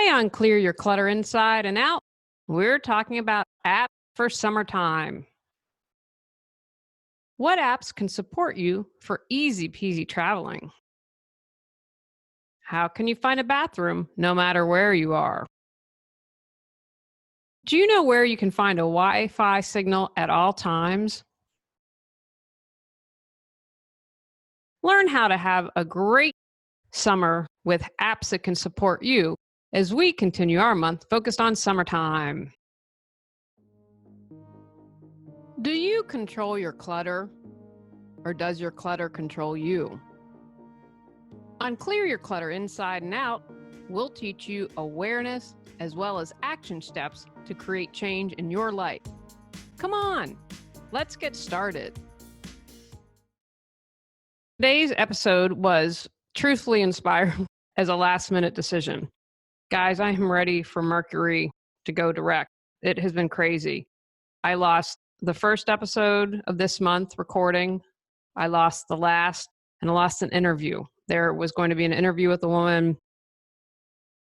Today on Clear Your Clutter Inside and Out, we're talking about apps for summertime. What apps can support you for easy peasy traveling? How can you find a bathroom no matter where you are? Do you know where you can find a Wi-Fi signal at all times? Learn how to have a great summer with apps that can support you as we continue our month focused on summertime. Do you control your clutter, or does your clutter control you? On Clear Your Clutter Inside and Out, we'll teach you awareness as well as action steps to create change in your life. Come on, let's get started. Today's episode was truthfully inspired as a last-minute decision. Guys, I am ready for Mercury to go direct. It has been crazy. I lost the first episode of this month recording. I lost the last, and I lost an interview. There was going to be an interview with a woman,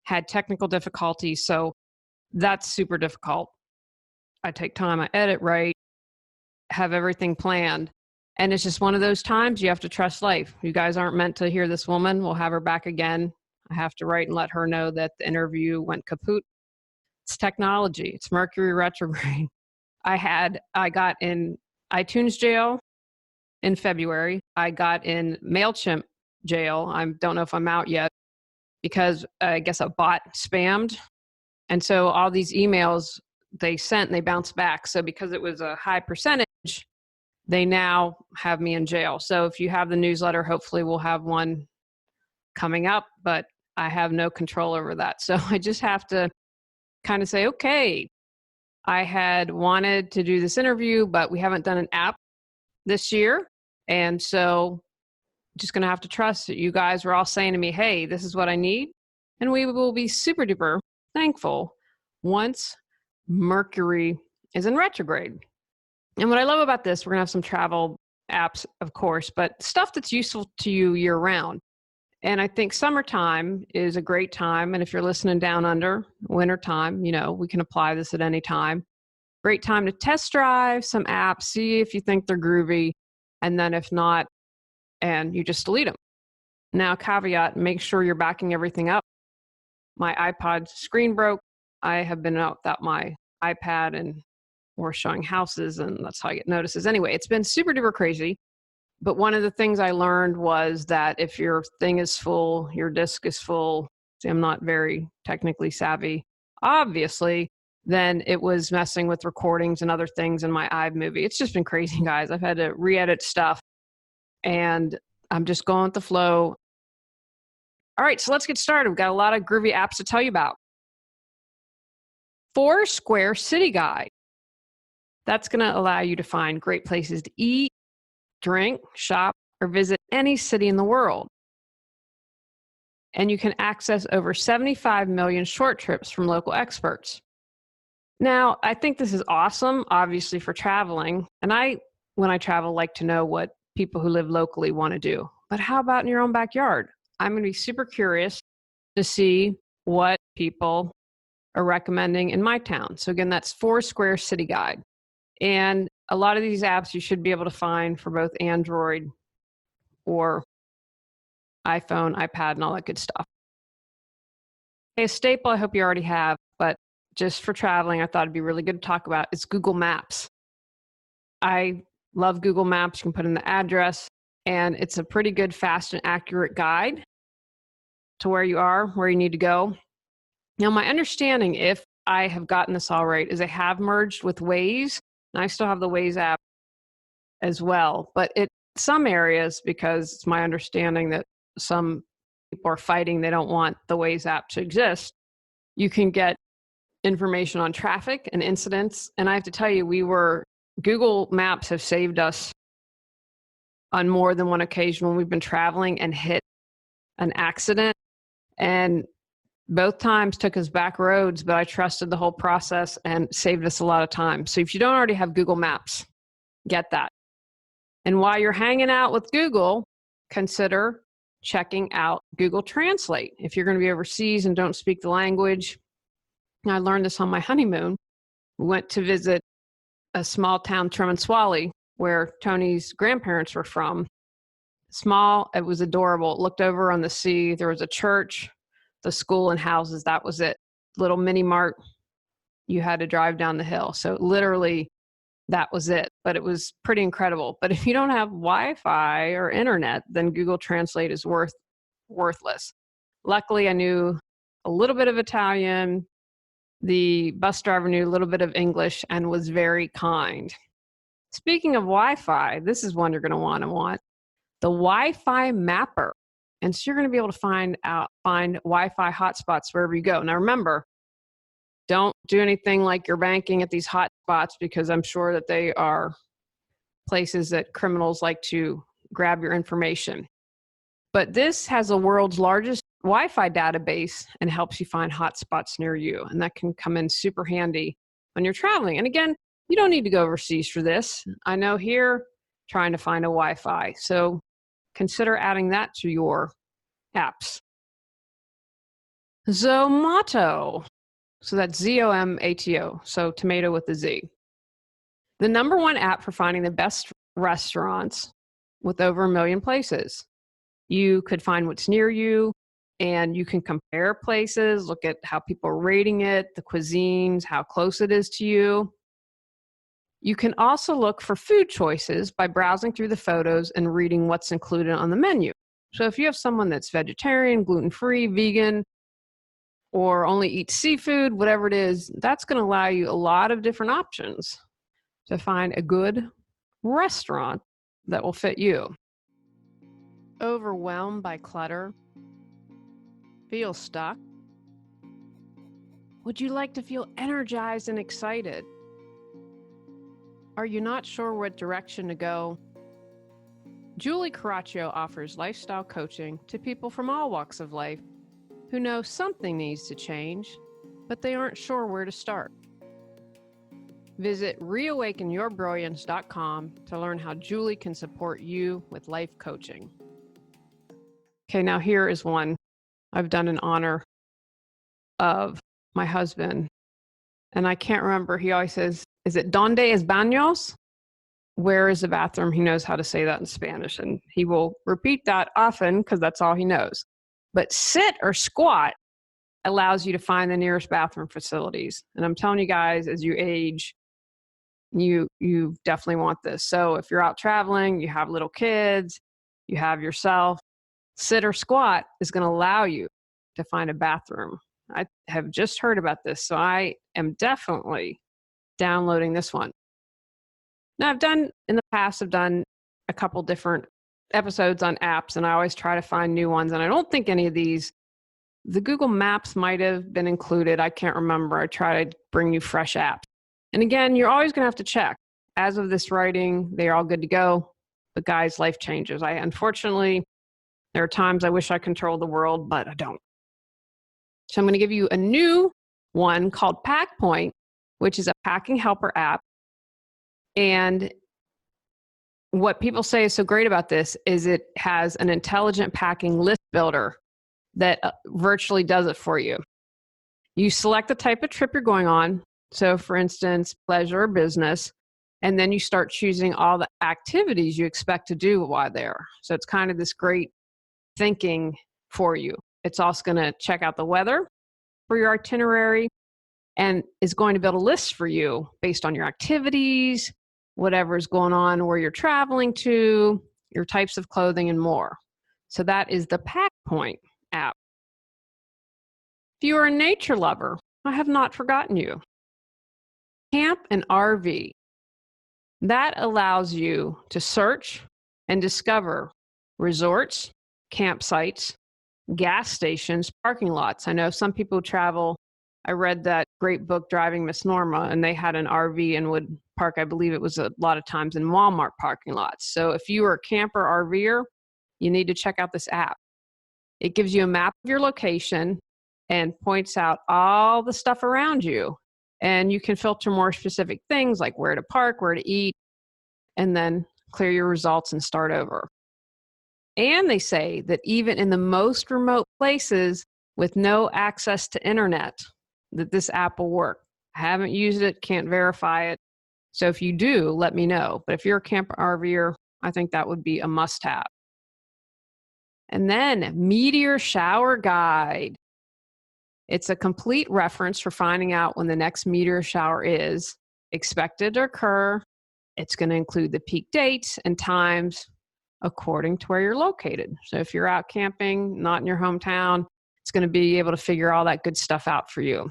had technical difficulties, so that's super difficult. I take time, I edit, write, have everything planned. And it's just one of those times you have to trust life. You guys aren't meant to hear this woman. We'll have her back again. I have to write and let her know that the interview went kaput. It's technology. It's Mercury retrograde. I got in iTunes jail in February. I got in MailChimp jail. I don't know if I'm out yet because I guess a bot spammed. And so all these emails they sent, they bounced back. So because it was a high percentage, they now have me in jail. So if you have the newsletter, hopefully we'll have one coming up, but I have no control over that. So I just have to kind of say, okay, I had wanted to do this interview, but we haven't done an app this year. And so just going to have to trust that you guys were all saying to me, hey, this is what I need. And we will be super duper thankful once Mercury is in retrograde. And what I love about this, we're going to have some travel apps, of course, but stuff that's useful to you year round. And I think summertime is a great time. And if you're listening down under wintertime, we can apply this at any time. Great time to test drive some apps, see if you think they're groovy. And then if not, and you just delete them. Now, caveat, make sure you're backing everything up. My iPod screen broke. I have been out without my iPad and we're showing houses, and that's how I get notices. Anyway, it's been super duper crazy. But one of the things I learned was that if your thing is full, your disk is full, see, I'm not very technically savvy, obviously, then it was messing with recordings and other things in my iMovie. It's just been crazy, guys. I've had to re-edit stuff, and I'm just going with the flow. All right, so let's get started. We've got a lot of groovy apps to tell you about. Foursquare City Guide. That's going to allow you to find great places to eat, drink, shop, or visit any city in the world. And you can access over 75 million short trips from local experts. Now, I think this is awesome, obviously, for traveling. And when I travel, like to know what people who live locally want to do. But how about in your own backyard? I'm going to be super curious to see what people are recommending in my town. So again, that's Foursquare City Guide. And a lot of these apps you should be able to find for both Android or iPhone, iPad, and all that good stuff. A staple I hope you already have, but just for traveling, I thought it'd be really good to talk about is Google Maps. I love Google Maps. You can put in the address, and it's a pretty good, fast, and accurate guide to where you are, where you need to go. Now, my understanding, if I have gotten this all right, is I have merged with Waze. And I still have the Waze app as well. But some areas, because it's my understanding that some people are fighting, they don't want the Waze app to exist, you can get information on traffic and incidents. And I have to tell you, Google Maps have saved us on more than one occasion when we've been traveling and hit an accident. And both times took us back roads, but I trusted the whole process and saved us a lot of time. So if you don't already have Google Maps, get that. And while you're hanging out with Google, consider checking out Google Translate. If you're going to be overseas and don't speak the language, I learned this on my honeymoon. We went to visit a small town, Tremensuali, where Tony's grandparents were from. Small, it was adorable. It looked over on the sea. There was a church, the school, and houses. That was it. Little mini mart. You had to drive down the hill. So literally, that was it. But it was pretty incredible. But if you don't have Wi-Fi or internet, then Google Translate is worthless. Luckily, I knew a little bit of Italian. The bus driver knew a little bit of English and was very kind. Speaking of Wi-Fi, this is one you're going to want. The Wi-Fi mapper. And so you're going to be able to find Wi-Fi hotspots wherever you go. Now remember, don't do anything like you're banking at these hotspots, because I'm sure that they are places that criminals like to grab your information. But this has the world's largest Wi-Fi database and helps you find hotspots near you. And that can come in super handy when you're traveling. And again, you don't need to go overseas for this. I know here, trying to find a Wi-Fi. So consider adding that to your apps. Zomato. So that's Zomato. So tomato with a Z. The number one app for finding the best restaurants with over 1 million places. You could find what's near you, and you can compare places, look at how people are rating it, the cuisines, how close it is to you. You can also look for food choices by browsing through the photos and reading what's included on the menu. So if you have someone that's vegetarian, gluten-free, vegan, or only eats seafood, whatever it is, that's going to allow you a lot of different options to find a good restaurant that will fit you. Overwhelmed by clutter? Feel stuck? Would you like to feel energized and excited? Are you not sure what direction to go? Julie Coraccio offers lifestyle coaching to people from all walks of life who know something needs to change, but they aren't sure where to start. Visit reawakenyourbrilliance.com to learn how Julie can support you with life coaching. Okay, now here is one I've done in honor of my husband. And I can't remember, he always says, is it donde es baños? Where is the bathroom? He knows how to say that in Spanish, and he will repeat that often because that's all he knows. But sit or squat allows you to find the nearest bathroom facilities. And I'm telling you guys, as you age, you definitely want this. So if you're out traveling, you have little kids, you have yourself, sit or squat is going to allow you to find a bathroom. I have just heard about this, so I am definitely downloading this one. Now, I've done a couple different episodes on apps, and I always try to find new ones, and I don't think any of these, the Google Maps might have been included. I can't remember. I try to bring you fresh apps. And again, you're always going to have to check. As of this writing, they are all good to go. But guys, life changes. Unfortunately, there are times I wish I controlled the world, but I don't. So I'm going to give you a new one called PackPoint, which is a packing helper app. And what people say is so great about this is it has an intelligent packing list builder that virtually does it for you. You select the type of trip you're going on. So for instance, pleasure or business, and then you start choosing all the activities you expect to do while there. So it's kind of this great thinking for you. It's also going to check out the weather for your itinerary and is going to build a list for you based on your activities, whatever is going on, where you're traveling to, your types of clothing, and more. So that is the PackPoint app. If you are a nature lover, I have not forgotten you. Camp and RV. That allows you to search and discover resorts, campsites, gas stations, parking lots. I know some people travel. I read that great book, Driving Miss Norma, and they had an RV and would park, I believe it was a lot of times in Walmart parking lots. So if you are a camper RVer, you need to check out this app. It gives you a map of your location and points out all the stuff around you. And you can filter more specific things like where to park, where to eat, and then clear your results and start over. And they say that even in the most remote places with no access to internet, that this app will work. I haven't used it, can't verify it. So if you do, let me know. But if you're a camper RVer, I think that would be a must-have. And then Meteor Shower Guide. It's a complete reference for finding out when the next meteor shower is expected to occur. It's going to include the peak dates and times according to where you're located. So if you're out camping, not in your hometown, it's going to be able to figure all that good stuff out for you.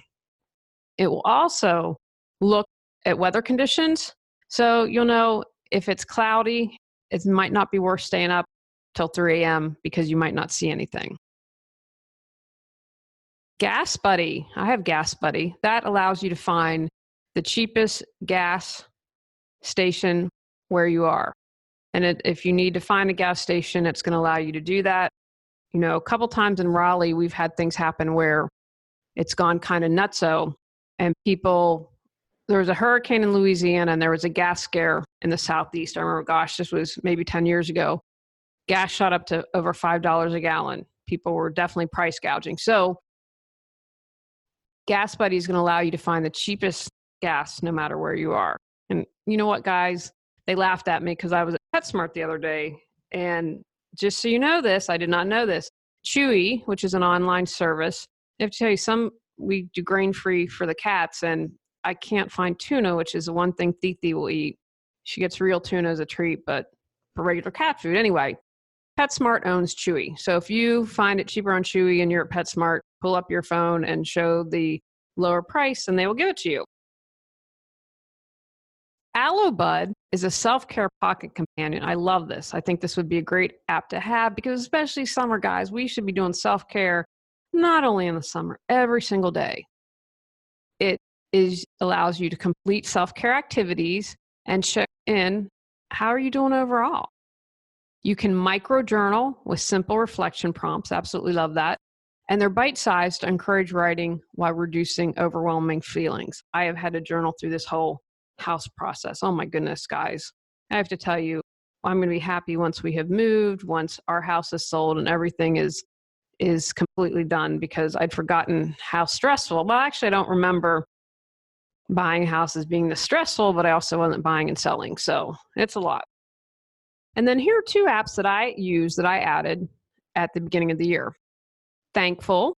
It will also look at weather conditions. So you'll know if it's cloudy, it might not be worth staying up till 3 a.m. because you might not see anything. Gas Buddy. I have Gas Buddy. That allows you to find the cheapest gas station where you are. And if you need to find a gas station, it's going to allow you to do that. You know, a couple times in Raleigh, we've had things happen where it's gone kind of nutso, and there was a hurricane in Louisiana and there was a gas scare in the Southeast. I remember, gosh, this was maybe 10 years ago. Gas shot up to over $5 a gallon. People were definitely price gouging. So Gas Buddy is going to allow you to find the cheapest gas no matter where you are. And you know what, guys? They laughed at me because I was at PetSmart the other day. And just so you know this, I did not know this. Chewy, which is an online service, I have to tell you, we do grain-free for the cats, and I can't find tuna, which is the one thing Titi will eat. She gets real tuna as a treat, but for regular cat food. Anyway, PetSmart owns Chewy. So if you find it cheaper on Chewy and you're at PetSmart, pull up your phone and show the lower price and they will give it to you. Aloe Bud is a self-care pocket companion. I love this. I think this would be a great app to have because especially summer, guys, we should be doing self-care not only in the summer, every single day. It allows you to complete self-care activities and check in. How are you doing overall? You can micro-journal with simple reflection prompts. Absolutely love that. And they're bite-sized to encourage writing while reducing overwhelming feelings. I have had to journal through this whole house process. Oh my goodness, guys. I have to tell you, I'm going to be happy once we have moved, once our house is sold and everything is completely done, because I'd forgotten how stressful. Well, actually, I don't remember buying a house as being this stressful, but I also wasn't buying and selling. So it's a lot. And then here are 2 apps that I use that I added at the beginning of the year. Thankful,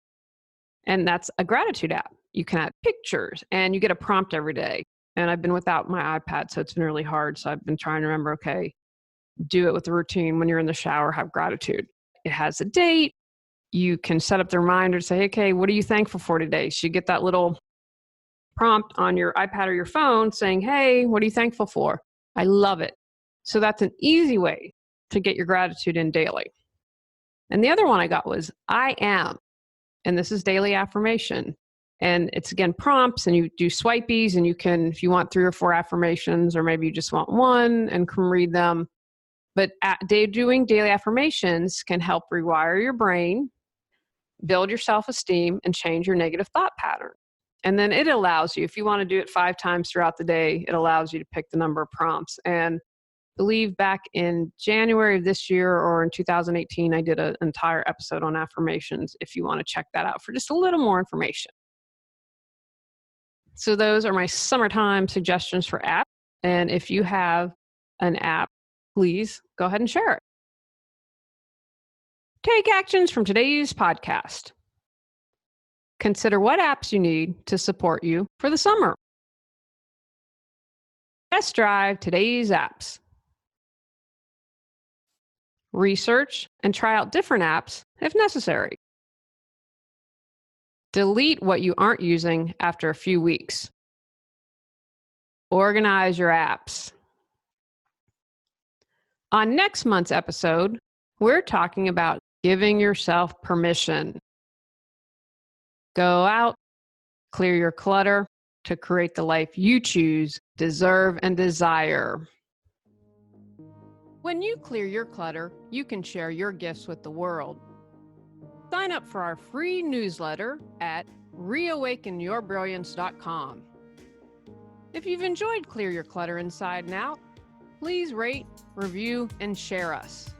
and that's a gratitude app. You can add pictures and you get a prompt every day. And I've been without my iPad, so it's been really hard. So I've been trying to remember, okay, do it with a routine. When you're in the shower, have gratitude. It has a date. You can set up the reminder to say, okay, what are you thankful for today? So you get that little prompt on your iPad or your phone saying, hey, what are you thankful for? I love it. So that's an easy way to get your gratitude in daily. And the other one I got was I am. And this is daily affirmation. And it's, again, prompts, and you do swipies, and you can, if you want 3 or 4 affirmations, or maybe you just want one and can read them. But doing daily affirmations can help rewire your brain, build your self-esteem, and change your negative thought pattern. And then it allows you, if you want to do it 5 times throughout the day, it allows you to pick the number of prompts. And I believe back in January of this year or in 2018, I did an entire episode on affirmations if you want to check that out for just a little more information. So those are my summertime suggestions for apps. And if you have an app, please go ahead and share it. Take actions from today's podcast. Consider what apps you need to support you for the summer. Test drive today's apps. Research and try out different apps if necessary. Delete what you aren't using after a few weeks. Organize your apps. On next month's episode, we're talking about giving yourself permission. Go out, clear your clutter to create the life you choose, deserve, and desire. When you clear your clutter, you can share your gifts with the world. Sign up for our free newsletter at reawakenyourbrilliance.com. If you've enjoyed Clear Your Clutter Inside and Out, please rate, review, and share us.